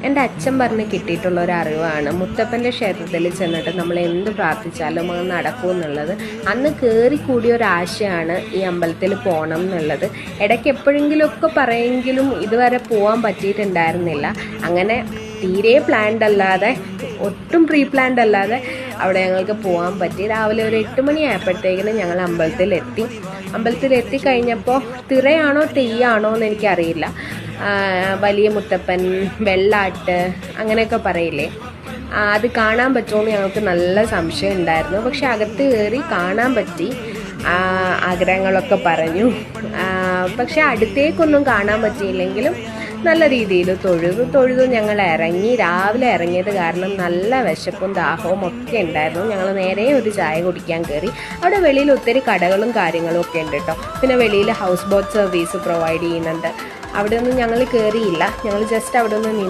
എൻ്റെ അച്ഛൻ പറഞ്ഞ് കിട്ടിയിട്ടുള്ള ഒരു അറിവാണ്. മുത്തപ്പൻ്റെ ക്ഷേത്രത്തിൽ ചെന്നിട്ട് നമ്മൾ എന്ത് പ്രാർത്ഥിച്ചാലും അത് നടക്കുമെന്നുള്ളത്. അന്ന് കയറി കൂടിയ ഒരാശയാണ് ഈ അമ്പലത്തിൽ പോകണം എന്നുള്ളത്. ഇടയ്ക്ക് എപ്പോഴെങ്കിലുമൊക്കെ പറയെങ്കിലും ഇതുവരെ പോകാൻ പറ്റിയിട്ടുണ്ടായിരുന്നില്ല. അങ്ങനെ തീരെ പ്ലാൻഡ് അല്ലാതെ, ഒട്ടും പ്രീ പ്ലാൻഡ് അല്ലാതെ അവിടെ ഞങ്ങൾക്ക് പോകാൻ പറ്റി. രാവിലെ ഒരു 8 മണിയായപ്പോഴത്തേക്കിനും ഞങ്ങൾ അമ്പലത്തിലെത്തി കഴിഞ്ഞപ്പോൾ തിറയാണോ തെയ്യാണോ എന്ന് എനിക്കറിയില്ല. വലിയ മുത്തപ്പൻ, വെള്ളാട്ട് അങ്ങനെയൊക്കെ പറയില്ലേ, അത് കാണാൻ പറ്റുമെന്ന് ഞങ്ങൾക്ക് നല്ല സംശയം ഉണ്ടായിരുന്നു. പക്ഷെ അകത്ത് കയറി കാണാൻ പറ്റി. ആഗ്രഹങ്ങളൊക്കെ പറഞ്ഞു. പക്ഷെ അടുത്തേക്കൊന്നും കാണാൻ പറ്റിയില്ലെങ്കിലും നല്ല രീതിയിൽ തൊഴുതു ഞങ്ങൾ ഇറങ്ങി. രാവിലെ ഇറങ്ങിയത് കാരണം നല്ല വിശപ്പും ദാഹവും ഒക്കെ ഉണ്ടായിരുന്നു. ഞങ്ങൾ നേരെ ഒരു ചായ കുടിക്കാൻ കയറി. അവിടെ വെളിയിൽ ഒത്തിരി കടകളും കാര്യങ്ങളും ഒക്കെ ഉണ്ട് കേട്ടോ. പിന്നെ വെളിയിൽ ഹൗസ് ബോട്ട് സർവീസ് പ്രൊവൈഡ് ചെയ്യുന്നുണ്ട്. അവിടെ ഒന്നും ഞങ്ങൾ കയറിയില്ല. ഞങ്ങൾ ജസ്റ്റ് അവിടെ നിന്ന്